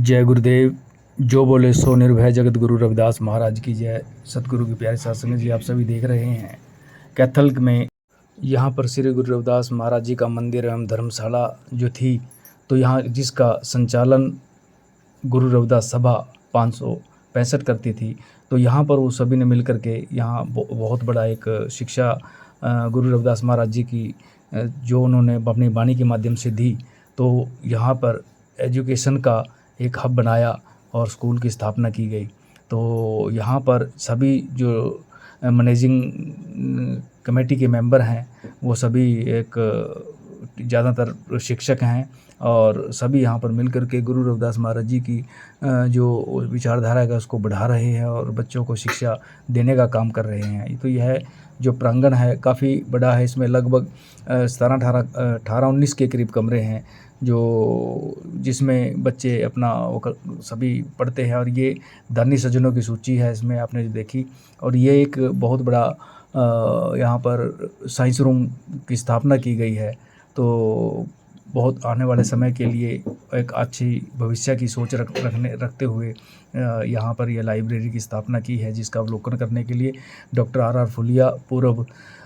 जय गुरुदेव। जो बोले सो निर्भय, जगत गुरु रविदास महाराज की जय। सतगुरु की प्यारे साथ संगत जी, आप सभी देख रहे हैं कैथल में यहाँ पर श्री गुरु रविदास महाराज जी का मंदिर एवं धर्मशाला जो थी, तो यहाँ जिसका संचालन गुरु रविदास सभा 565 करती थी, तो यहाँ पर वो सभी ने मिल कर के यहाँ बहुत बड़ा एक शिक्षा गुरु रविदास महाराज जी की जो उन्होंने अपनी वाणी के माध्यम से दी, तो यहाँ पर एजुकेशन का एक हब बनाया और स्कूल की स्थापना की गई। तो यहाँ पर सभी जो मैनेजिंग कमेटी के मेंबर हैं वो सभी एक ज़्यादातर शिक्षक हैं और सभी यहाँ पर मिलकर के गुरु रविदास महाराज जी की जो विचारधारा है उसको बढ़ा रहे हैं और बच्चों को शिक्षा देने का काम कर रहे हैं। तो यह जो प्रांगण है काफ़ी बड़ा है, इसमें लगभग 18-19 के करीब कमरे हैं जो जिसमें बच्चे अपना सभी पढ़ते हैं। और ये दानी सज्जनों की सूची है इसमें आपने जो देखी। और ये एक बहुत बड़ा यहाँ पर साइंस रूम की स्थापना की गई है। तो बहुत आने वाले समय के लिए एक अच्छी भविष्य की सोच रखते हुए यहाँ पर यह लाइब्रेरी की स्थापना की है, जिसका अवलोकन करने के लिए डॉक्टर आर फुलिया, पूर्व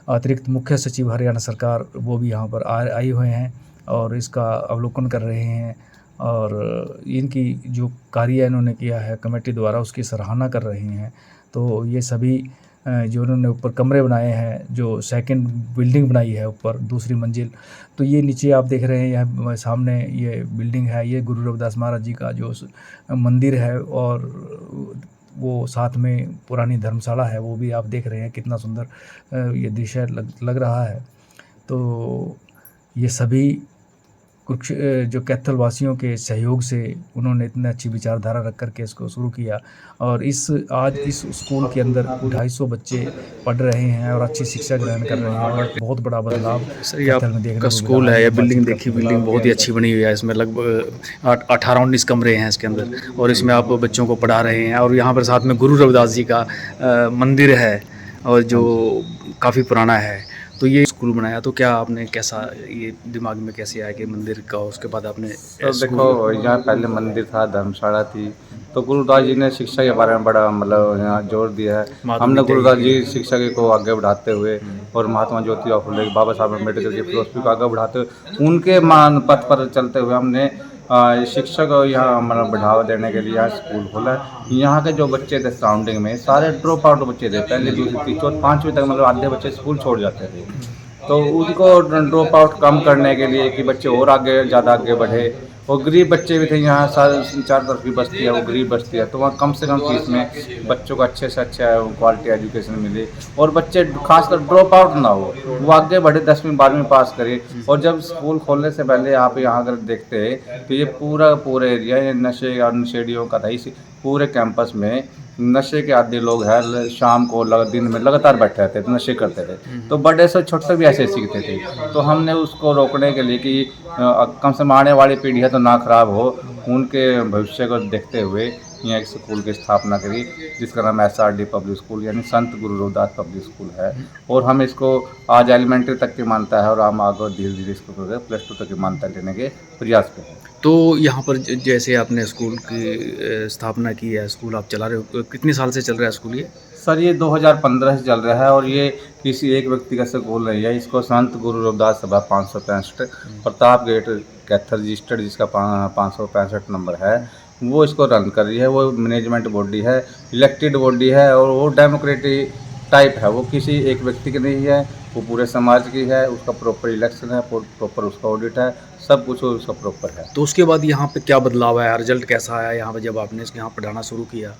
अतिरिक्त मुख्य सचिव हरियाणा सरकार, वो भी यहाँ पर आए हुए हैं और इसका अवलोकन कर रहे हैं। और इनकी जो कार्य इन्होंने किया है कमेटी द्वारा उसकी सराहना कर रहे हैं। तो ये सभी जो उन्होंने ऊपर कमरे बनाए हैं, जो सेकंड बिल्डिंग बनाई है ऊपर दूसरी मंजिल, तो ये नीचे आप देख रहे हैं यह सामने ये बिल्डिंग है, ये गुरु रविदास महाराज जी का जो मंदिर है और वो साथ में पुरानी धर्मशाला है, वो भी आप देख रहे हैं कितना सुंदर ये दृश्य लग रहा है। तो ये सभी कुछ जो कैथल वासियों के सहयोग से उन्होंने इतनी अच्छी विचारधारा रख कर के इसको शुरू किया। और आज इस स्कूल के अंदर 250 बच्चे पढ़ रहे हैं और अच्छी शिक्षा ग्रहण कर रहे हैं और बहुत बड़ा बदलाव कैथल में देखने को स्कूल है। यह बिल्डिंग देखी, बिल्डिंग बहुत ही अच्छी बनी हुई है। इसमें लगभग 18-19 कमरे हैं इसके अंदर और इसमें आप बच्चों को पढ़ा रहे हैं। और यहाँ पर साथ में गुरु रविदास जी का मंदिर है और जो काफ़ी पुराना है। तो ये स्कूल बनाया, तो क्या आपने कैसा ये दिमाग में कैसे आया कि मंदिर का, उसके बाद आपने तो देखो यहाँ पहले मंदिर था, धर्मशाला थी, तो गुरुदास जी ने शिक्षा के बारे में बड़ा मतलब यहाँ जोर दिया है। हमने गुरुदास जी शिक्षा को आगे बढ़ाते हुए और महात्मा ज्योतिबा फुले, बाबा साहब अम्बेडकर की फिलोसफी को आगे बढ़ाते हुए उनके मान पथ पर चलते हुए हमने शिक्षा को यहाँ मतलब बढ़ावा देने के लिए यहाँ स्कूल खोला है। यहाँ के जो बच्चे थे सराउंडिंग में सारे ड्रॉप आउट बच्चे थे, पहले दूसरी तीसरी और 5वीं तक मतलब आधे बच्चे स्कूल छोड़ जाते थे। तो उनको ड्रॉप आउट कम करने के लिए कि बच्चे और आगे ज़्यादा आगे बढ़े, और गरीब बच्चे भी थे यहाँ, चार तरफ की बस्ती है वो गरीब बस्ती है, तो वहाँ कम से कम फीस में बच्चों को अच्छे से अच्छा क्वालिटी एजुकेशन मिले और बच्चे खासकर ड्रॉप आउट ना हो, वो आगे बढ़े, 10वीं 12वीं पास करे। और जब स्कूल खोलने से पहले आप यहाँ अगर देखते हैं तो ये पूरा एरिया ये नशे और नशेड़ियों का था। इस पूरे कैंपस में नशे के आदि लोग हैं, शाम को दिन में लगातार बैठे रहते थे, नशे करते थे। तो बड़े से छोटे भी ऐसे सीखते थे। तो हमने उसको रोकने के लिए कि कम से कम आने वाली पीढ़ियाँ तो ना खराब हो, उनके भविष्य को देखते हुए यहाँ एक स्कूल की स्थापना करी जिसका नाम SRD पब्लिक स्कूल यानी संत गुरु रविदास पब्लिक स्कूल है। और हम इसको आज एलिमेंट्री तक की मान्यता है और हम आगे धीरे धीरे इसको +2 तक की मान्यता लेने के प्रयास पे हैं। तो यहाँ पर जैसे आपने स्कूल की स्थापना की है, स्कूल आप चला रहे हो, कितने साल से चल रहा है स्कूल ये? सर ये 2015 से चल रहा है और ये किसी एक व्यक्ति का स्कूल नहीं है। इसको संत गुरु रविदास सभा 565 प्रताप गेट कैथल रजिस्टर्ड जिसका 565 नंबर है, वो इसको रन कर रही है। वो मैनेजमेंट बॉडी है, इलेक्टेड बॉडी है और वो डेमोक्रेटिक टाइप है। वो किसी एक व्यक्ति की नहीं है, वो पूरे समाज की है। उसका प्रॉपर इलेक्शन है, प्रॉपर उसका ऑडिट है, सब कुछ उसका प्रॉपर है। तो उसके बाद यहाँ पे क्या बदलाव आया, रिजल्ट कैसा आया यहाँ पे जब आपने इसके यहाँ पढ़ाना शुरू किया?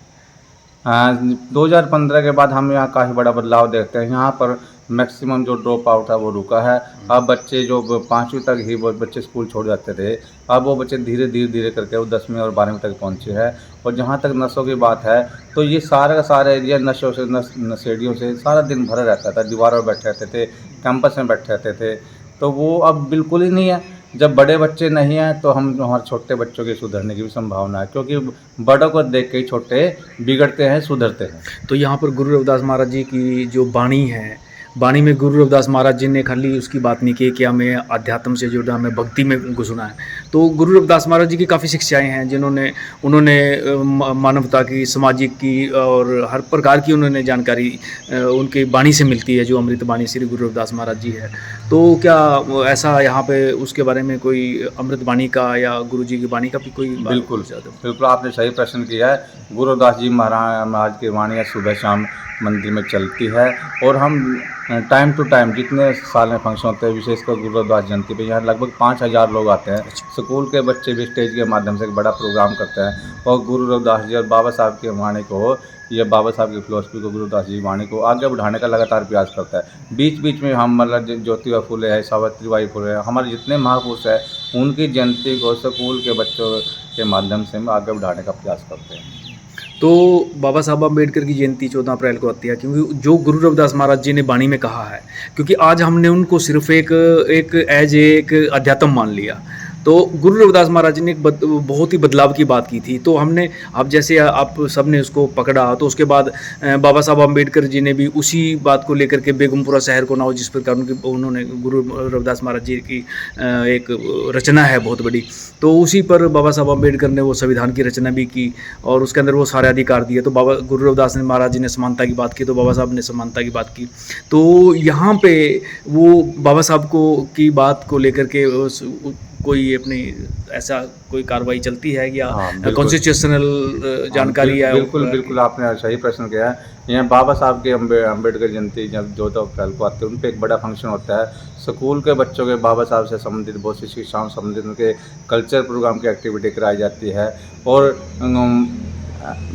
2015 के बाद हम यहाँ काफ़ी बड़ा बदलाव देखते हैं। यहाँ पर मैक्सिमम जो ड्रॉप आउट है वो रुका है। अब बच्चे जो 5वीं तक ही वो बच्चे स्कूल छोड़ जाते थे, अब वो बच्चे धीरे करके वो 10वीं और 12वीं तक पहुँचे हैं। और जहाँ तक नशों की बात है तो ये सारा का सारा एरिया नशों से नशेड़ियों से सारा दिन भरा रहता था। दीवारों पर बैठे रहते थे, कैंपस में बैठे रहते थे, तो वो अब बिल्कुल ही नहीं है। जब बड़े बच्चे नहीं हैं तो हम हमारे छोटे बच्चों के सुधरने की भी संभावना है, क्योंकि बड़ों को देख के छोटे बिगड़ते हैं, सुधरते हैं। तो यहाँ पर गुरु रविदास महाराज जी की जो वाणी है वाणी में गुरु रविदास महाराज जी ने खाली उसकी बात नहीं की कि हमें अध्यात्म से जुड़ना, हमें भक्ति में घुसना है। तो गुरु रविदास महाराज जी की काफ़ी शिक्षाएं हैं जिन्होंने उन्होंने मानवता की, सामाजिक की और हर प्रकार की उन्होंने जानकारी उनकी वाणी से मिलती है, जो अमृत वाणी श्री गुरु रविदास महाराज जी है। तो क्या ऐसा यहाँ पे उसके बारे में कोई अमृत वाणी का या गुरु जी की वाणी का भी कोई बिल्कुल बिल्कुल, आपने सही प्रश्न किया है। गुरु रविदास जी महाराज की वाणियाँ सुबह शाम मंदिर में चलती है और हम टाइम टू टाइम जितने साल में फंक्शन होते हैं, विशेषकर गुरु रविदास जयंती पे यहाँ लगभग 5000 लोग आते हैं। स्कूल के बच्चे भी स्टेज के माध्यम से एक बड़ा प्रोग्राम करते हैं और गुरु रविदास जी और बाबा साहब की वाणी को, या बाबा साहब की फिलोसफी को, गुरु रविदास जी वाणी को आगे बढ़ाने का लगातार प्रयास करता है। बीच बीच में हम मतलब ज्योतिबा फुले है, सावित्रीबाई फुले है, हमारे जितने महापुरुष हैं उनकी जयंती को स्कूल के बच्चों के माध्यम से हम आगे बढ़ाने का प्रयास करते हैं। तो बाबा साहब अम्बेडकर की जयंती 14 अप्रैल को आती है, क्योंकि जो गुरु रविदास महाराज जी ने वाणी में कहा है, क्योंकि आज हमने उनको सिर्फ एक एज एक अध्यात्म मान लिया। तो गुरु रविदास महाराज जी ने एक बहुत ही बदलाव की बात की थी। तो हमने, अब जैसे आप सब ने उसको पकड़ा, तो उसके बाद बाबा साहब अम्बेडकर जी ने भी उसी बात को लेकर के बेगमपुरा शहर को नाव, जिस प्रकार उन्होंने गुरु रविदास महाराज जी की एक रचना है बहुत बड़ी, तो उसी पर बाबा साहब अम्बेडकर ने वो संविधान की रचना भी की और उसके अंदर वो सारे अधिकार दिए। तो बाबा गुरु रविदास ने महाराज जी ने समानता की बात की, तो बाबा साहब ने समानता की बात की। तो यहाँ पे वो बाबा साहब को की बात को लेकर के कोई अपनी ऐसा कोई कार्रवाई चलती है या कॉन्स्टिट्यूशनल जानकारी है? बिल्कुल बिल्कुल, आपने सही प्रश्न किया है। यहाँ बाबा साहब की अम्बेडकर जयंती जब 14 अप्रैल को आती है, उन पर एक बड़ा फंक्शन होता है। स्कूल के बच्चों के बाबा साहब से संबंधित बहुत सी शिक्षाओं से संबंधित उनके कल्चर प्रोग्राम की एक्टिविटी कराई जाती है और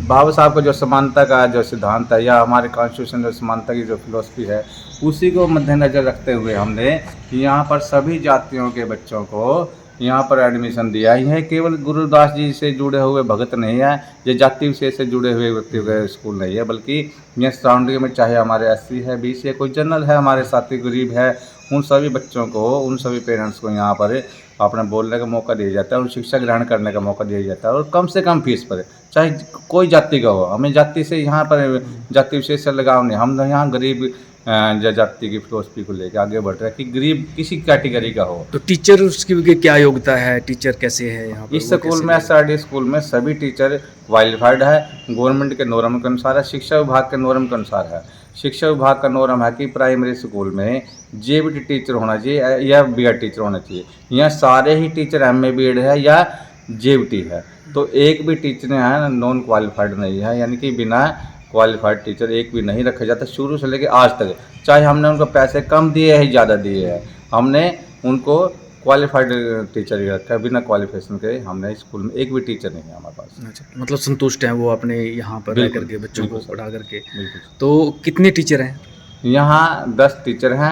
बाबा साहब का जो समानता का जो सिद्धांत है, या हमारे कॉन्स्टिट्यूशन जो समानता की जो फिलोसफी है, उसी को मद्देनज़र रखते हुए हमने यहाँ पर सभी जातियों के बच्चों को यहाँ पर एडमिशन दिया ही है। केवल गुरुदास जी से जुड़े हुए भगत नहीं है, ये जाति विशेष से जुड़े हुए व्यक्तियों का स्कूल नहीं है, बल्कि ये सराउंडिंग में चाहे हमारे SC है, BC है, कोई जनरल है, हमारे साथी गरीब है, उन सभी बच्चों को, उन सभी पेरेंट्स को यहाँ पर अपने बोलने का मौका दिया जाता है और शिक्षा ग्रहण करने का मौका दिया जाता है, और कम से कम फीस पर, चाहे कोई जाति का हो। हमें जाति से यहाँ पर जाति विशेष से लगाव नहीं। हम यहाँ गरीब जाति की फिलोसफी को लेकर आगे बढ़ रहे हैं कि गरीब किसी कैटेगरी का हो। तो टीचर उसकी क्या योग्यता है, टीचर कैसे है यहाँ पर? इस स्कूल में, SRD स्कूल में सभी टीचर क्वालिफाइड है, गवर्नमेंट के नॉर्म के अनुसार है, शिक्षा विभाग के नॉर्म के अनुसार है। शिक्षा विभाग का नॉर्म है कि प्राइमरी स्कूल में JBT टीचर होना चाहिए या BEd टीचर होना चाहिए। यहाँ सारे ही टीचर MA BEd है या JBT है, तो एक भी टीचर है नॉन क्वालिफाइड नहीं है, यानी कि बिना क्वालिफाइड टीचर एक भी नहीं रखा जाता शुरू से लेकर आज तक। चाहे हमने उनको पैसे कम दिए है, ज़्यादा दिए हैं, हमने उनको क्वालिफाइड टीचर ही रखा है। बिना क्वालिफिकेशन के हमने स्कूल में एक भी टीचर नहीं है हमारे पास। अच्छा, मतलब संतुष्ट हैं वो अपने यहाँ पर रह करके, बच्चों को पढ़ा करके। बिल्कुल। तो कितने टीचर हैं यहाँ? 10 टीचर हैं,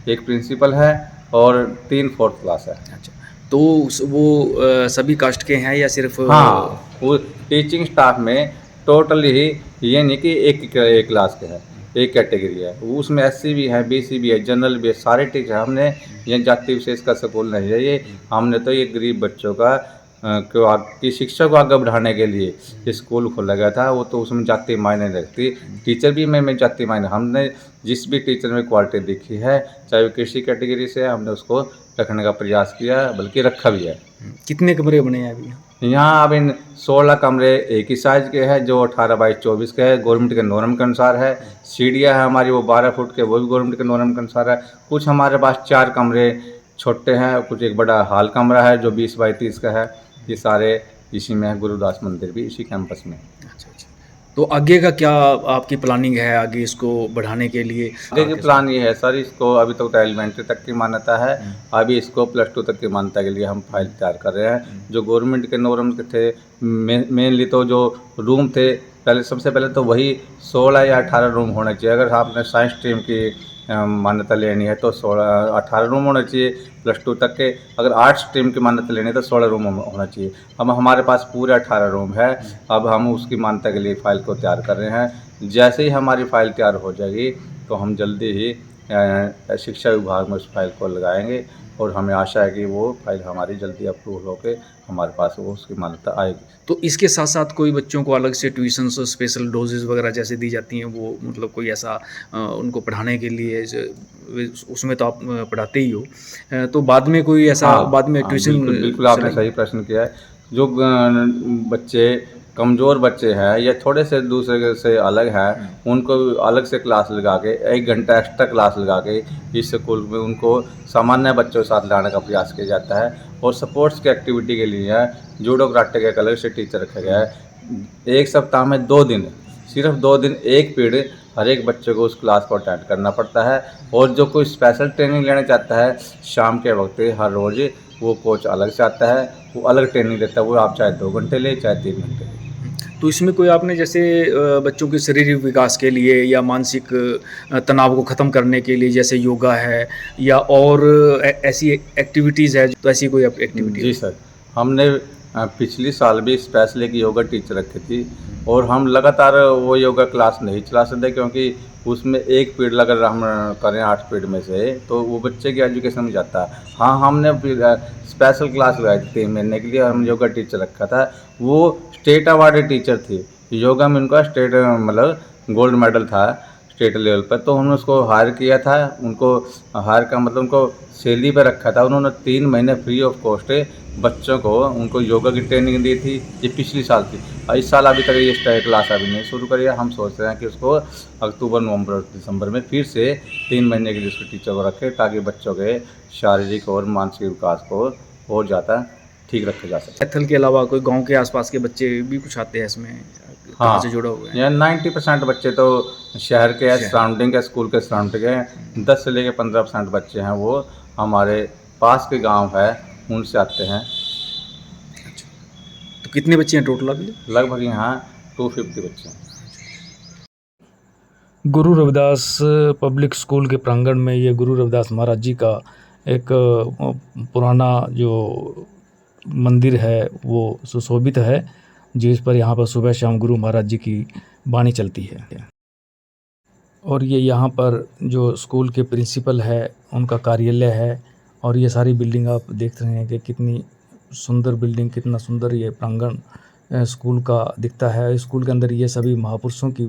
एक प्रिंसिपल है और 3 4th क्लास है। अच्छा, तो वो सभी कास्ट के हैं या सिर्फ? हाँ, वो टीचिंग स्टाफ में टोटली ही ये नहीं कि एक क्लास के है, एक कैटेगरी है, उसमें SC भी है, BC भी है, जनरल भी है, सारे टीचर। हमने ये जाति विशेष का स्कूल नहीं है, ये हमने तो ये गरीब बच्चों का की शिक्षा को आगे बढ़ाने के लिए स्कूल खोला गया था। वो तो उसमें जाति मायने नहीं रखती, टीचर भी में जाति मायने। हमने जिस भी टीचर में क्वालिटी दिखी है, चाहे वो किसी कैटेगरी से, हमने उसको रखने का प्रयास किया, बल्कि रखा भी है। कितने कमरे बने हैं अभी यहाँ? अब इन 16 कमरे एक ही साइज़ के हैं, जो 18 बाई 24 के है, गवर्नमेंट के नॉर्म के अनुसार है। सीढ़ियाँ है हमारी वो 12 फुट के, वो भी गवर्नमेंट के नॉर्म के अनुसार है। कुछ हमारे पास 4 कमरे छोटे हैं, कुछ एक बड़ा हॉल कमरा है जो 20 बाई 30 का है। ये सारे इसी में है, गुरुदास मंदिर भी इसी कैंपस में। अच्छा, तो आगे का क्या आपकी प्लानिंग है, आगे इसको बढ़ाने के लिए? आगे की प्लान ये है सर, इसको अभी तक तो एलिमेंट्री तक की मान्यता है, अभी इसको +2 तक की मान्यता के लिए हम फाइल तैयार कर रहे हैं। जो गवर्नमेंट के नॉर्म के थे, मेनली तो जो रूम थे, पहले सबसे पहले तो वही 16 या 18 रूम होने चाहिए। अगर आपने साइंस स्ट्रीम की मान्यता लेनी है तो 18 रूम होना चाहिए +2 तक के। अगर आर्ट्स स्ट्रीम की मान्यता लेनी है तो 16 रूम होना चाहिए। अब हमारे पास पूरे 18 रूम है। अब हम उसकी मान्यता के लिए फ़ाइल को तैयार कर रहे हैं। जैसे ही हमारी फ़ाइल तैयार हो जाएगी तो हम जल्दी ही शिक्षा विभाग में उस फाइल को लगाएंगे और हमें आशा है कि वो फाइल हमारी जल्दी अप्रूव होकर हमारे पास वो उसकी मान्यता आएगी। तो इसके साथ साथ कोई बच्चों को अलग से ट्यूशन्स और स्पेशल डोजेज़ वगैरह जैसे दी जाती हैं, वो मतलब कोई ऐसा उनको पढ़ाने के लिए उसमें तो आप पढ़ाते ही हो, तो बाद में कोई ऐसा हाँ, बाद में हाँ, ट्यूशन बिल्कुल, बिल्कुल आपने सही प्रश्न किया है। जो बच्चे कमज़ोर बच्चे हैं या थोड़े से दूसरे से अलग हैं, उनको अलग से क्लास लगा के 1 घंटा एक्स्ट्रा क्लास लगा के इस स्कूल में उनको सामान्य बच्चों के साथ लाने का प्रयास किया जाता है। और स्पोर्ट्स की एक्टिविटी के लिए जूडो कराटे का एक अलग से टीचर रखा गया है। 1 सप्ताह में 2 दिन, सिर्फ 2 दिन 1 पीरियड हर एक बच्चे को उस क्लास को अटेंड करना पड़ता है। और जो कोई स्पेशल ट्रेनिंग लेना चाहता है शाम के वक्त हर रोज़, वो कोच अलग से आता है, वो अलग ट्रेनिंग देता है। वो आप चाहे 2 घंटे लें चाहे 3 घंटे लें। तो इसमें कोई आपने जैसे बच्चों के शारीरिक विकास के लिए या मानसिक तनाव को ख़त्म करने के लिए जैसे योगा है या और ऐसी एक्टिविटीज़ है, तो ऐसी कोई एक्टिविटी? जी सर, हमने पिछली साल भी स्पेशल एक योगा टीचर रखी थी और हम लगातार वो योगा क्लास नहीं चला सकते क्योंकि उसमें 1 पीरियड अगर हम करें 8 पीरियड में से तो वो बच्चे की एजुकेशन में जाता है। हाँ, हमने फिर स्पेशल क्लास लगाई थी 3 महीने के लिए, हम योगा टीचर रखा था। वो स्टेट अवार्डेड टीचर थी। योगा में उनका स्टेट मतलब गोल्ड मेडल था स्टेट लेवल पर। तो हमने उसको हायर किया था। उनको हायर का मतलब उनको सैलरी पे रखा था। उन्होंने 3 महीने फ्री ऑफ कॉस्ट बच्चों को उनको योगा की ट्रेनिंग दी थी। ये पिछली साल थी और इस साल अभी तक ये स्टार क्लास अभी नहीं शुरू करी है। हम सोच रहे हैं कि उसको अक्टूबर, नवंबर, दिसंबर में फिर से 3 महीने के लिए उसके टीचर को रखें ताकि बच्चों के शारीरिक और मानसिक विकास को और ज़्यादा ठीक रखा जा सके। कैथल के अलावा कोई गांव के आसपास के बच्चे भी कुछ आते हैं इसमें, कहाँ से जुड़े हुए हैं? या 90% बच्चे तो शहर के सराउंडिंग के स्कूल के सराउंडिंग के 10 से लेकर 15% बच्चे हैं वो हमारे पास के गांव है उनसे आते हैं। अच्छा, तो कितने बच्चे हैं टोटल अभी? लगभग यहाँ 250 बच्चे हैं। गुरु रविदास पब्लिक स्कूल के प्रांगण में ये गुरु रविदास महाराज जी का एक पुराना जो मंदिर है वो सुशोभित है, जिस पर यहाँ पर सुबह शाम गुरु महाराज जी की वाणी चलती है। और ये यहाँ पर जो स्कूल के प्रिंसिपल है उनका कार्यालय है। और ये सारी बिल्डिंग आप देख रहे हैं कि कितनी सुंदर बिल्डिंग, कितना सुंदर ये प्रांगण स्कूल का दिखता है। स्कूल के अंदर ये सभी महापुरुषों की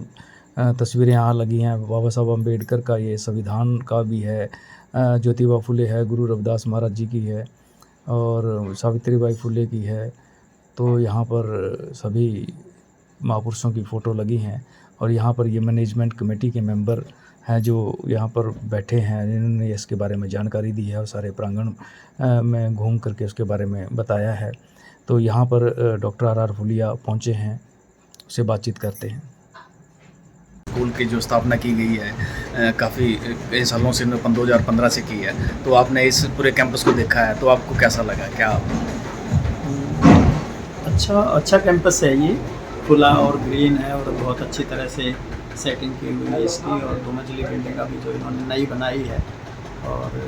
तस्वीरें यहाँ लगी हैं। बाबा साहब अम्बेडकर का ये संविधान का भी है, ज्योतिबा फुले है, गुरु रविदास महाराज जी की है और सावित्रीबाई फुले की है। तो यहाँ पर सभी महापुरुषों की फ़ोटो लगी हैं। और यहाँ पर ये मैनेजमेंट कमेटी के मेंबर हैं जो यहाँ पर बैठे हैं, जिन्होंने इसके बारे में जानकारी दी है और सारे प्रांगण में घूम करके उसके बारे में बताया है। तो यहाँ पर डॉक्टर आर फुलिया पहुँचे हैं, उससे बातचीत करते हैं। स्कूल की जो स्थापना की गई है काफ़ी कई सालों से 2015 से की है, तो आपने इस पूरे कैंपस को देखा है, तो आपको कैसा लगा? क्या अच्छा कैंपस है ये, खुला और ग्रीन है और बहुत अच्छी तरह से सेटिंग की हुई है इसकी। और 2 मंजिली बिल्डिंग अभी जो इन्होंने नई बनाई है और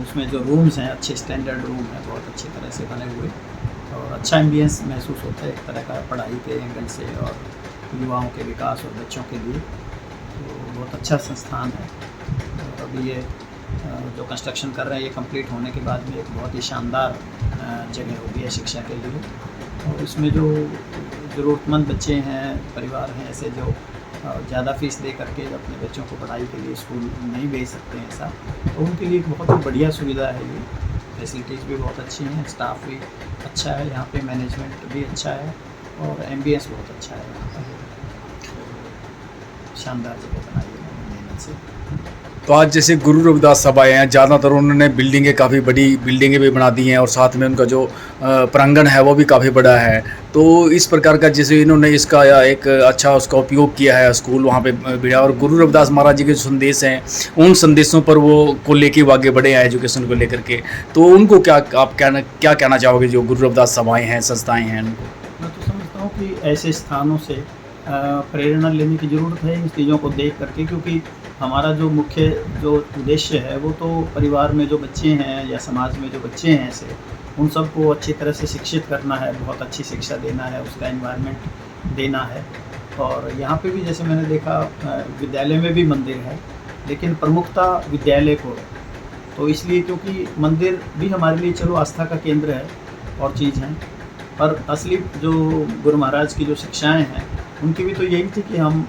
उसमें जो रूम्स हैं अच्छे स्टैंडर्ड रूम हैं, बहुत अच्छी तरह से बने हुए और अच्छा एम्बियंस महसूस होता है एक तरह का पढ़ाई के एंगल से और युवाओं के विकास और बच्चों के लिए। तो बहुत अच्छा संस्थान है। और अभी ये जो कंस्ट्रक्शन कर रहे हैं ये कंप्लीट होने के बाद में एक बहुत ही शानदार जगह होगी है शिक्षा के लिए। और इसमें जो ज़रूरतमंद बच्चे हैं, परिवार हैं ऐसे जो ज़्यादा फीस दे करके अपने बच्चों को पढ़ाई के लिए स्कूल नहीं भेज सकते हैं ऐसा, तो उनके लिए एक बहुत ही बढ़िया सुविधा है ये। फैसिलिटीज़ भी बहुत अच्छी हैं, स्टाफ भी अच्छा है, यहाँ पे मैनेजमेंट भी अच्छा है और एम्बियंस बहुत अच्छा है यहाँ पर। शानदार जगह बनाई है उन्होंने मेहनत से। तो आज जैसे गुरु रविदास सभा आए हैं, ज़्यादातर उन्होंने बिल्डिंगें, काफ़ी बड़ी बिल्डिंगें भी बना दी हैं और साथ में उनका जो प्रांगण है वो भी काफ़ी बड़ा है। तो इस प्रकार का जैसे इन्होंने इसका एक अच्छा उसका उपयोग किया है, स्कूल वहाँ पे भिड़ा और गुरु रविदास महाराज जी के जो संदेश हैं उन संदेशों पर वो को लेके वो आगे बढ़े हैं एजुकेशन को लेकर के। तो उनको क्या आप क्या कहना चाहोगे जो गुरु रविदास सभाएँ हैं, संस्थाएँ हैं उनको? मैं तो समझता हूँ कि ऐसे स्थानों से प्रेरणा लेने की ज़रूरत है इन चीज़ों को देख करके, क्योंकि हमारा जो मुख्य जो उद्देश्य है वो तो परिवार में जो बच्चे हैं या समाज में जो बच्चे हैं ऐसे उन सबको अच्छी तरह से शिक्षित करना है, बहुत अच्छी शिक्षा देना है, उसका एनवायरनमेंट देना है। और यहाँ पे भी जैसे मैंने देखा विद्यालय में भी मंदिर है लेकिन प्रमुखता विद्यालय को है। तो इसलिए क्योंकि मंदिर भी हमारे लिए चलो आस्था का केंद्र है और चीज़ है, पर असली जो गुरु महाराज की जो शिक्षाएं हैं उनकी भी तो यही थी कि हम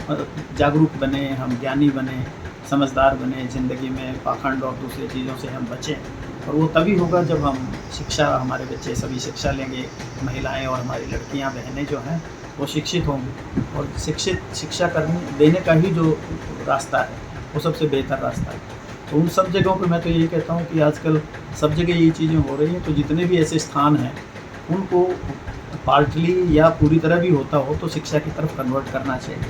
जागरूक बने, हम ज्ञानी बने, समझदार बने, ज़िंदगी में पाखंड और दूसरी चीज़ों से हम बचें। और वो तभी होगा जब हम शिक्षा, हमारे बच्चे सभी शिक्षा लेंगे, महिलाएं और हमारी लड़कियां बहनें जो हैं वो शिक्षित होंगी, और शिक्षा करने देने का ही जो रास्ता है वो सबसे बेहतर रास्ता है। तो उन सब जगहों पे मैं तो यही कहता हूँ कि आजकल सब जगह ये चीज़ें हो रही हैं, तो जितने भी ऐसे स्थान हैं उनको पार्टली या पूरी तरह भी होता हो तो शिक्षा की तरफ कन्वर्ट करना चाहिए,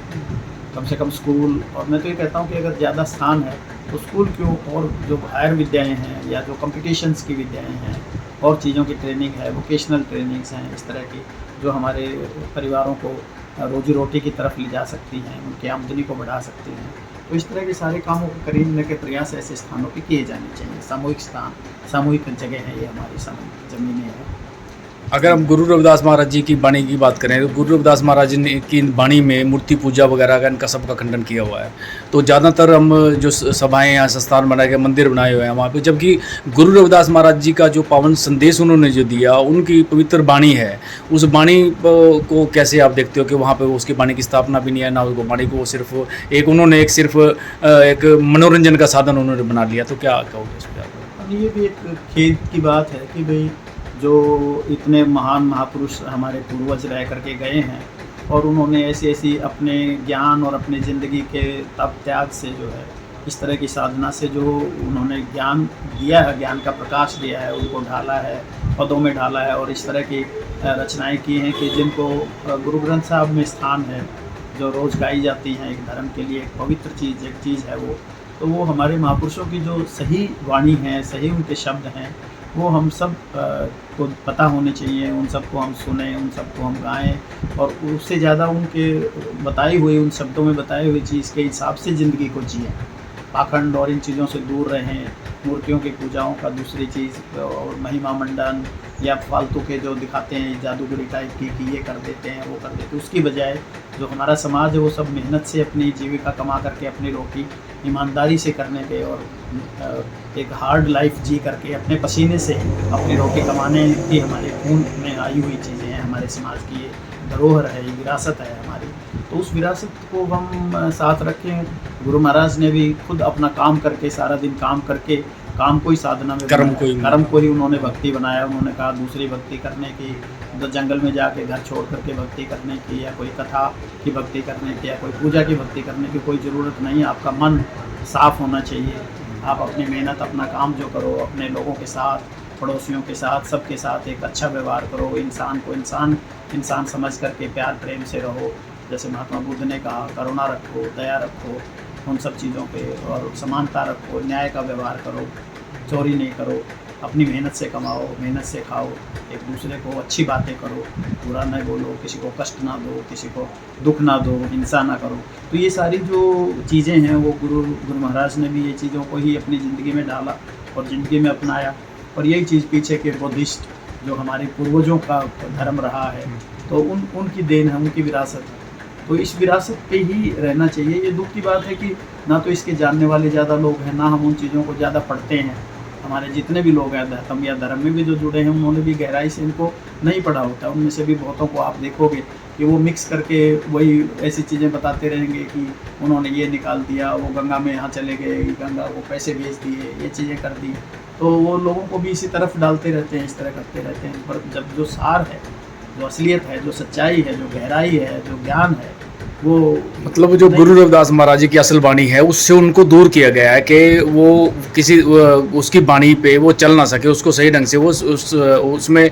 कम से कम स्कूल। और मैं तो ये कहता हूँ कि अगर ज़्यादा स्थान है तो स्कूल क्यों, और जो हायर विद्याएं हैं या जो कंपटीशंस की विद्याएं हैं और चीज़ों की ट्रेनिंग है, वोकेशनल ट्रेनिंग्स हैं, इस तरह की जो हमारे परिवारों को रोजी रोटी की तरफ ले जा सकती हैं, उनकी आमदनी को बढ़ा सकती हैं, तो इस तरह के सारे कामों को खरीदने के प्रयास ऐसे स्थानों पे किए जाने चाहिए। सामूहिक स्थान, सामूहिक जगह है ये हमारी ज़मीनें हैं। अगर हम गुरु रविदास महाराज जी की वाणी की बात करें तो गुरु रविदास महाराज जी ने की वाणी में मूर्ति पूजा वगैरह का इनका सबका खंडन किया हुआ है। तो ज़्यादातर हम जो सभाएं या संस्थान बनाए गए, मंदिर बनाए हुए हैं वहाँ पे, जबकि गुरु रविदास महाराज जी का जो पावन संदेश उन्होंने जो दिया, उनकी पवित्र वाणी है, उस वाणी को कैसे आप देखते हो कि वहाँ पर उसकी वाणी की स्थापना भी नहीं है, ना उसको वाणी को सिर्फ एक उन्होंने एक मनोरंजन का साधन उन्होंने बना लिया। तो क्या कहोगे इस पर? ये भी एक खेद की बात है कि भाई जो इतने महान महापुरुष हमारे पूर्वज रह करके गए हैं और उन्होंने ऐसी अपने ज्ञान और अपने ज़िंदगी के तप त्याग से जो है, इस तरह की साधना से जो उन्होंने ज्ञान दिया है, ज्ञान का प्रकाश दिया है, उनको ढाला है, पदों में ढाला है, और इस तरह की रचनाएं की हैं कि जिनको गुरु ग्रंथ साहब में स्थान है, जो रोज़ गाई जाती हैं, एक धर्म के लिए एक पवित्र चीज़, एक चीज़ है वो। तो वो हमारे महापुरुषों की जो सही वाणी है, सही उनके शब्द हैं, वो हम सब को पता होने चाहिए, उन सबको हम सुने, उन सबको हम गाएं, और उससे ज़्यादा उनके बताए हुए, उन शब्दों में बताए हुए चीज़ के हिसाब से ज़िंदगी को जिएं, पाखंड और इन चीज़ों से दूर रहें, मूर्तियों की पूजाओं का दूसरी चीज़ और महिमा मंडन या फालतू के जो दिखाते हैं जादूगरी टाइप की कि ये कर देते हैं, वो कर देते हैं, उसकी बजाय जो हमारा समाज है वो सब मेहनत से अपनी जीविका कमा करके अपनी रोटी ईमानदारी से करने के और एक हार्ड लाइफ जी करके अपने पसीने से अपनी रोटी कमाने की हमारे खून में आई हुई चीज़ें हैं, हमारे समाज की ये धरोहर है, ये विरासत है हमारी। तो उस विरासत को हम साथ रखें। गुरु महाराज ने भी खुद अपना काम करके, सारा दिन काम करके, काम को ही साधना में, कर्म को ही उन्होंने भक्ति बनाया। उन्होंने कहा दूसरी भक्ति करने की, तो जंगल में जाके घर छोड़ करके भक्ति करने की, या कोई कथा की भक्ति करने की, या कोई पूजा की भक्ति करने की कोई ज़रूरत नहीं। आपका मन साफ़ होना चाहिए। आप अपनी मेहनत, अपना काम जो करो, अपने लोगों के साथ, पड़ोसियों के साथ, सबके साथ एक अच्छा व्यवहार करो, इंसान को इंसान समझ करके प्यार प्रेम से रहो। जैसे महात्मा बुद्ध ने कहा, करुणा रखो, दया रखो उन सब चीज़ों पे, और समानता रखो, न्याय का व्यवहार करो, चोरी नहीं करो, अपनी मेहनत से कमाओ, मेहनत से खाओ, एक दूसरे को अच्छी बातें करो, बुरा न बोलो, किसी को कष्ट ना दो, किसी को दुख ना दो, हिंसा ना करो। तो ये सारी जो चीज़ें हैं वो गुरु महाराज ने भी ये चीज़ों को ही अपनी ज़िंदगी में डाला और ज़िंदगी में अपनाया। और यही चीज़ पीछे के बुद्धिस्ट जो हमारे पूर्वजों का धर्म रहा है, तो उनकी देन है, उनकी विरासत है। तो इस विरासत पे ही रहना चाहिए। ये दुख की बात है कि ना तो इसके जानने वाले ज़्यादा लोग हैं, ना हम उन चीज़ों को ज़्यादा पढ़ते हैं। हमारे जितने भी लोग हैं धर्म या धर्म में भी जो जुड़े हैं, उन्होंने भी गहराई से इनको नहीं पढ़ा होता। उनमें से भी बहुतों को आप देखोगे कि वो मिक्स करके वही ऐसी चीज़ें बताते रहेंगे कि उन्होंने ये निकाल दिया, वो गंगा में यहाँ चले गए, गंगा को पैसे भेज दिए, ये चीज़ें कर दी। तो वो लोगों को भी इसी तरफ डालते रहते हैं, इस तरह करते रहते हैं। पर जब जो सार है, जो असलियत है, जो सच्चाई है, जो गहराई है, जो ज्ञान है, वो मतलब जो गुरु रविदास महाराज जी की असल वाणी है, उससे उनको दूर किया गया है कि वो किसी उसकी वाणी पे वो चल ना सके, उसको सही ढंग से वो उसमें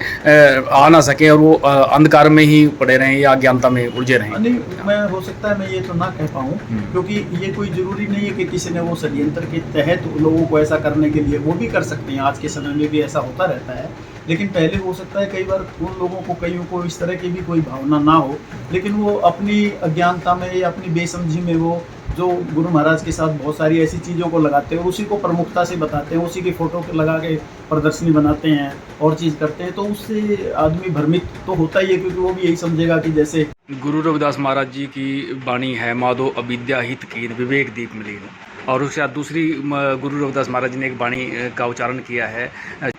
आ ना सके, और वो अंधकार में ही पड़े रहें या अज्ञानता में उलझे रहें। नहीं, मैं हो सकता है मैं ये तो ना कह पाऊँ, क्योंकि ये कोई ज़रूरी नहीं है कि किसी ने वो षड्यंत्र के तहत लोगों को ऐसा करने के लिए, वो भी कर सकते हैं। आज के समय में भी ऐसा होता रहता है। लेकिन पहले हो सकता है कई बार उन लोगों को, कईयों को इस तरह की भी कोई भावना ना हो, लेकिन वो अपनी अज्ञानता में या अपनी बेसमझी में वो जो गुरु महाराज के साथ बहुत सारी ऐसी चीज़ों को लगाते हैं, उसी को प्रमुखता से बताते हैं, उसी की फ़ोटो के लगा के प्रदर्शनी बनाते हैं और चीज़ करते हैं, तो उससे आदमी भ्रमित तो होता ही है, क्योंकि वो भी यही समझेगा कि जैसे गुरु रविदास महाराज जी की वाणी है, माधो अविद्या हित कीन विवेक दीप मिलीन। और उसके बाद दूसरी गुरु रविदास महाराज जी ने एक बाणी का उच्चारण किया है,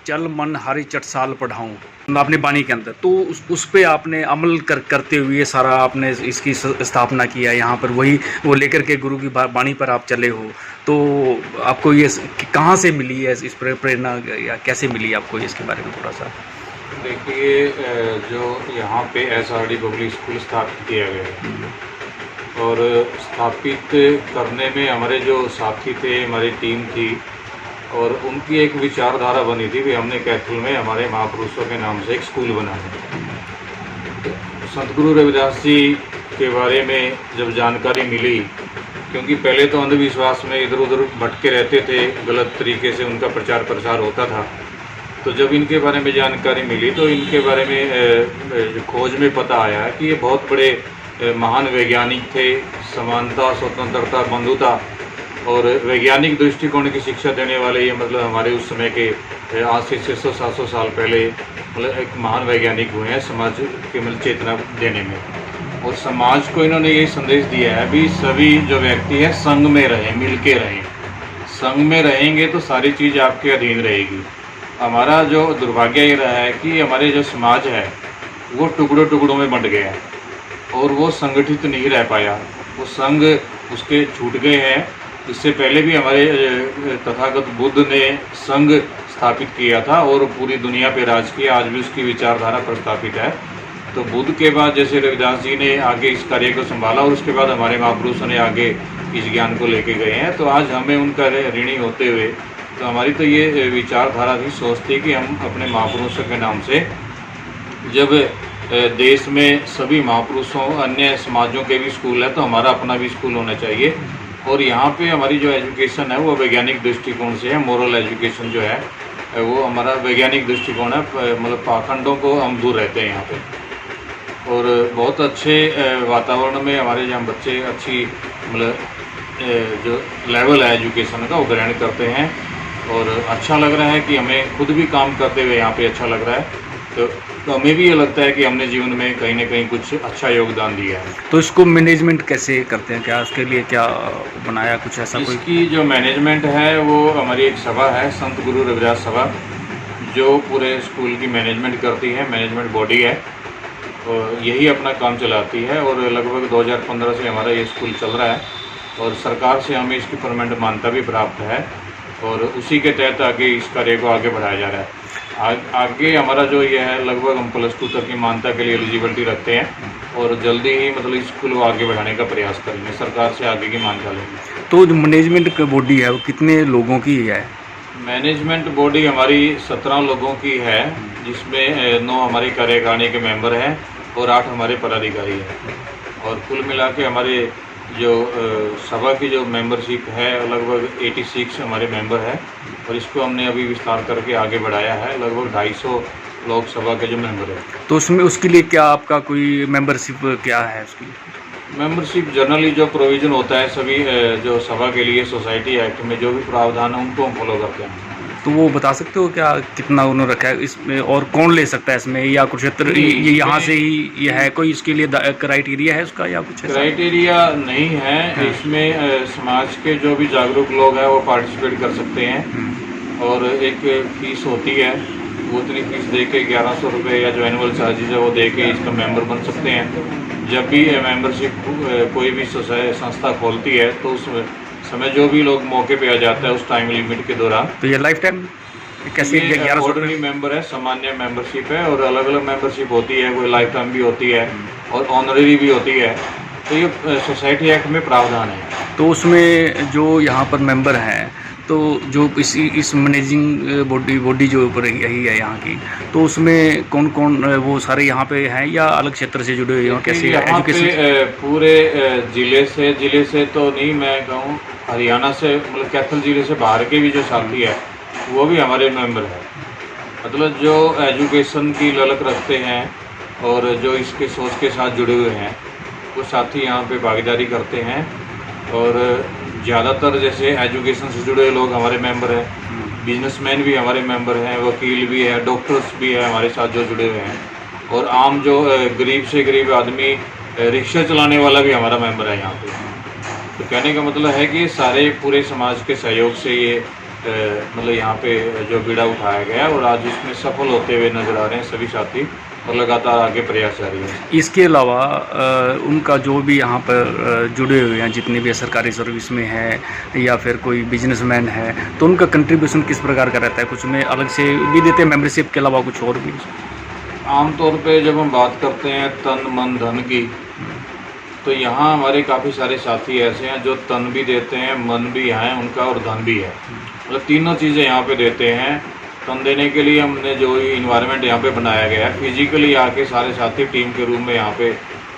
चल मन हरि चटसाल पढ़ाऊँ, अपनी बाणी के अंदर। तो उस पे आपने अमल करते हुए सारा आपने इसकी स्थापना किया यहाँ पर, वही वो लेकर के गुरु की बाणी पर आप चले हो। तो आपको ये कहाँ से मिली है इस प्रेरणा, या कैसे मिली आपको, इसके बारे में थोड़ा सा? देखिए, जो यहाँ पे SRD पब्लिक स्कूल स्थापित किया गया है, और स्थापित करने में हमारे जो साथी थे, हमारी टीम थी, और उनकी एक विचारधारा बनी थी कि हमने कैथल में हमारे महापुरुषों के नाम से एक स्कूल बनाया। संत गुरु रविदास जी के बारे में जब जानकारी मिली, क्योंकि पहले तो अंधविश्वास में इधर उधर भटके रहते थे, गलत तरीके से उनका प्रचार प्रसार होता था, तो जब इनके बारे में जानकारी मिली तो इनके बारे में खोज में पता आया कि ये बहुत बड़े महान वैज्ञानिक थे। समानता, स्वतंत्रता, बंधुता और वैज्ञानिक दृष्टिकोण की शिक्षा देने वाले ये मतलब हमारे उस समय के आज से 600-700 साल पहले मतलब एक महान वैज्ञानिक हुए हैं समाज के मतलब चेतना देने में। और समाज को इन्होंने ये संदेश दिया है भी सभी जो व्यक्ति है संग में रहें, मिल के रहें। संग में रहेंगे तो सारी चीज़ आपके अधीन रहेगी। हमारा जो दुर्भाग्य ये रहा है कि हमारे जो समाज है वो टुकड़ों टुकड़ों में बंट गया है और वो संगठित नहीं रह पाया, वो संघ उसके छूट गए हैं। इससे पहले भी हमारे तथागत बुद्ध ने संघ स्थापित किया था और पूरी दुनिया पे राज किया, आज भी उसकी विचारधारा प्रस्थापित है। तो बुद्ध के बाद जैसे रविदास जी ने आगे इस कार्य को संभाला और उसके बाद हमारे महापुरुषों ने आगे इस ज्ञान को लेके गए हैं, तो आज हमें उनका ऋणी होते हुए तो हमारी तो ये विचारधारा थी, सोच थी कि हम अपने महापुरुषों के नाम से जब देश में सभी महापुरुषों अन्य समाजों के भी स्कूल है तो हमारा अपना भी स्कूल होना चाहिए। और यहाँ पे हमारी जो एजुकेशन है वो वैज्ञानिक दृष्टिकोण से है, मोरल एजुकेशन जो है वो हमारा वैज्ञानिक दृष्टिकोण है, मतलब पाखंडों को हम दूर रहते हैं यहाँ पे। और बहुत अच्छे वातावरण में हमारे यहाँ बच्चे अच्छी मतलब जो लेवल है एजुकेशन का वो ग्रहण करते हैं और अच्छा लग रहा है कि हमें खुद भी काम करते हुए यहाँ पे अच्छा लग रहा है। तो हमें भी ये लगता है कि हमने जीवन में कहीं ना कहीं कुछ अच्छा योगदान दिया है। तो इसको मैनेजमेंट कैसे करते हैं, क्या उसके लिए क्या बनाया कुछ ऐसा कोई? इसकी जो मैनेजमेंट है वो हमारी एक सभा है, संत गुरु रविदास सभा, जो पूरे स्कूल की मैनेजमेंट करती है, मैनेजमेंट बॉडी है और यही अपना काम चलाती है। और लगभग 2015 से हमारा ये स्कूल चल रहा है और सरकार से हमें इसकी परमानेंट मान्यता भी प्राप्त है और उसी के तहत आगे इस कार्य को आगे बढ़ाया जा रहा है। आगे हमारा जो ये है लगभग हम +2 तक की मान्यता के लिए एलिजिबिलिटी रखते हैं और जल्दी ही मतलब स्कूल को आगे बढ़ाने का प्रयास करेंगे, सरकार से आगे की मान्यता लेंगे। तो जो मैनेजमेंट बॉडी है वो कितने लोगों की है? मैनेजमेंट बॉडी हमारी 17 लोगों की है, जिसमें 9 हमारी कार्यकारिणी के मेंबर हैं और 8 हमारे पदाधिकारी हैं। और कुल मिला के हमारे जो सभा की जो मेंबरशिप है लगभग 86 हमारे मेंबर हैं और इसको हमने अभी विस्तार करके आगे बढ़ाया है, लगभग 250 लोग सभा के जो मेंबर हैं। तो उसमें उसके लिए क्या आपका कोई मेंबरशिप क्या है उसकी? मेंबरशिप जनरली जो प्रोविज़न होता है सभी जो सभा के लिए सोसाइटी एक्ट में जो भी प्रावधान है उनको हम फॉलो करते हैं। तो वो बता सकते हो क्या कितना उन्होंने रखा है इसमें और कौन ले सकता है इसमें, या कुछ क्षेत्र ये यहाँ से ही ये है, कोई इसके लिए क्राइटेरिया है उसका या कुछ? क्राइटेरिया नहीं है इसमें, समाज के जो भी जागरूक लोग हैं वो पार्टिसिपेट कर सकते हैं और एक फीस होती है, वो उतनी फीस दे के 1100 रुपये या जो एनुअल चार्जेज है वो दे के इसका मेंबर बन सकते हैं। जब भी मेंबरशिप कोई भी संस्था खोलती है तो उस समय जो भी लोग मौके पे आ जाता है उस टाइम लिमिट के दौरान। तो ये लाइफ टाइम कैसे? 1100 ऑर्डिनरी मेंबर है, सामान्य मेंबरशिप है और अलग अलग मेंबरशिप होती है, कोई लाइफ टाइम भी होती है और ऑनररी भी होती है। तो ये सोसाइटी एक्ट में प्रावधान है। तो उसमें जो यहाँ पर मेंबर हैं तो जो इस मैनेजिंग बॉडी जो ऊपर यही है यहाँ की, तो उसमें कौन कौन वो सारे यहाँ पे हैं या अलग क्षेत्र से जुड़े हुए हैं? कैसे यहाँ पे पूरे जिले से तो नहीं, मैं कहूँ हरियाणा से मतलब कैथल जिले से बाहर के भी जो साथी है वो भी हमारे मेंबर हैं। मतलब जो एजुकेशन की ललक रखते हैं और जो इसके सोच के साथ जुड़े हुए हैं वो साथी यहाँ पे भागीदारी करते हैं। और ज़्यादातर जैसे एजुकेशन से जुड़े लोग हमारे मेंबर हैं, बिजनेसमैन भी हमारे मेंबर हैं, वकील भी है, डॉक्टर्स भी है हमारे साथ जो जुड़े हुए हैं और आम जो गरीब से गरीब आदमी रिक्शा चलाने वाला भी हमारा मेंबर है यहाँ पे। तो कहने का मतलब है कि सारे पूरे समाज के सहयोग से ये मतलब यहाँ पे जो बीड़ा उठाया गया है और आज उसमें सफल होते हुए नज़र आ रहे हैं सभी साथी और लगातार आगे प्रयास जारी है। इसके अलावा उनका जो भी यहाँ पर जुड़े हुए हैं, जितने भी सरकारी सर्विस में है या फिर कोई बिजनेसमैन है, तो उनका कंट्रीब्यूशन किस प्रकार का रहता है? कुछ में अलग से भी देते हैं मेंबरशिप के अलावा कुछ और भी? आमतौर पे जब हम बात करते हैं तन मन धन की, तो यहाँ हमारे काफ़ी सारे साथी ऐसे हैं जो तन भी देते हैं, मन भी है उनका और धन भी है, मतलब तीनों चीज़ें यहाँ पे देते हैं। तन देने के लिए हमने जो इन्वायरमेंट यहाँ पे बनाया गया है, फिजिकली आके सारे साथी टीम के रूम में यहाँ पे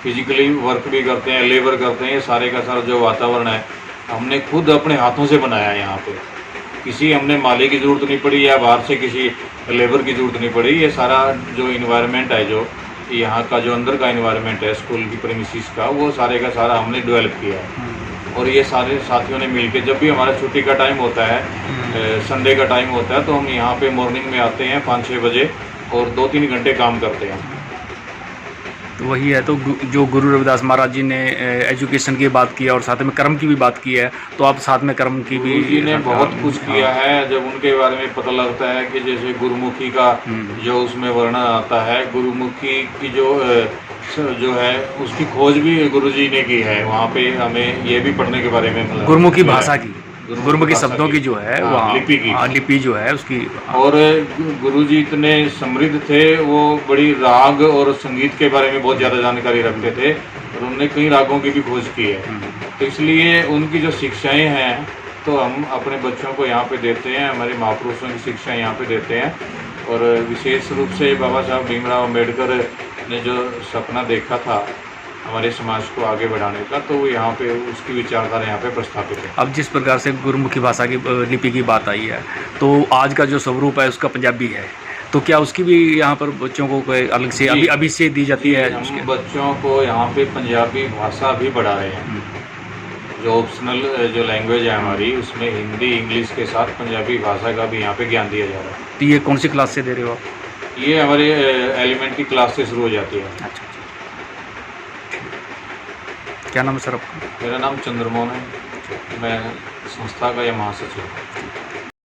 फिजिकली वर्क भी करते हैं, लेबर करते हैं, ये सारे का सारा जो वातावरण है हमने खुद अपने हाथों से बनाया है। यहाँ पे किसी हमने माली की ज़रूरत नहीं पड़ी या बाहर से किसी लेबर की ज़रूरत नहीं पड़ी। ये सारा जो इन्वायरमेंट है, जो यहाँ का जो अंदर का इन्वायरमेंट है स्कूल की प्रेमिसेस का, वो सारे का सारा हमने डेवलप किया है। और ये सारे साथियों ने मिलकर जब भी हमारा छुट्टी का टाइम होता है, संडे का टाइम होता है, तो हम यहाँ पे मॉर्निंग में आते हैं 5-6 बजे और 2-3 घंटे काम करते हैं। तो वही है, तो जो गुरु रविदास महाराज जी ने एजुकेशन की बात की और साथ में कर्म की भी बात की है, तो आप साथ में कर्म की भी? गुरु जी ने बहुत कुछ किया है। जब उनके बारे में पता लगता है कि जैसे गुरुमुखी का जो उसमें वर्णन आता है, गुरुमुखी की जो है उसकी खोज भी गुरुजी ने की है। वहाँ पे हमें ये भी पढ़ने के बारे में मतलब गुरुमुखी भाषा की, गुरुमुखी शब्दों की जो है वहाँ लिपि की, लिपि जो है उसकी। और गुरुजी इतने समृद्ध थे, वो बड़ी राग और संगीत के बारे में बहुत ज़्यादा जानकारी रखते थे और उन्होंने कई रागों की भी खोज की है। तो इसलिए उनकी जो शिक्षाएं हैं तो हम अपने बच्चों को यहाँ पे देते हैं, हमारे महापुरुषों की शिक्षा यहाँ पे देते हैं। और विशेष रूप से बाबा साहब भीमराव अम्बेडकर ने जो सपना देखा था हमारे समाज को आगे बढ़ाने का, तो वो यहाँ पे उसकी विचारधारा यहाँ पे प्रस्थापित है। अब जिस प्रकार से गुरुमुखी भाषा की लिपि की बात आई है, तो आज का जो स्वरूप है उसका पंजाबी है, तो क्या उसकी भी यहाँ पर बच्चों को कोई अलग से अभी से दी जाती है? हम बच्चों को यहाँ पे पंजाबी भाषा भी बढ़ा रहे हैं। जो ऑप्शनल जो लैंग्वेज है हमारी, उसमें हिंदी इंग्लिश के साथ पंजाबी भाषा का भी यहाँ पे ज्ञान दिया जा रहा है। तो ये कौन सी क्लास से दे रहे हो आप? ये हमारे एलिमेंट्री क्लास से शुरू हो जाती है। अच्छा, क्या नाम है सर आपका? मेरा नाम चंद्रमोहन है, मैं संस्था का यह महासचिव हूँ।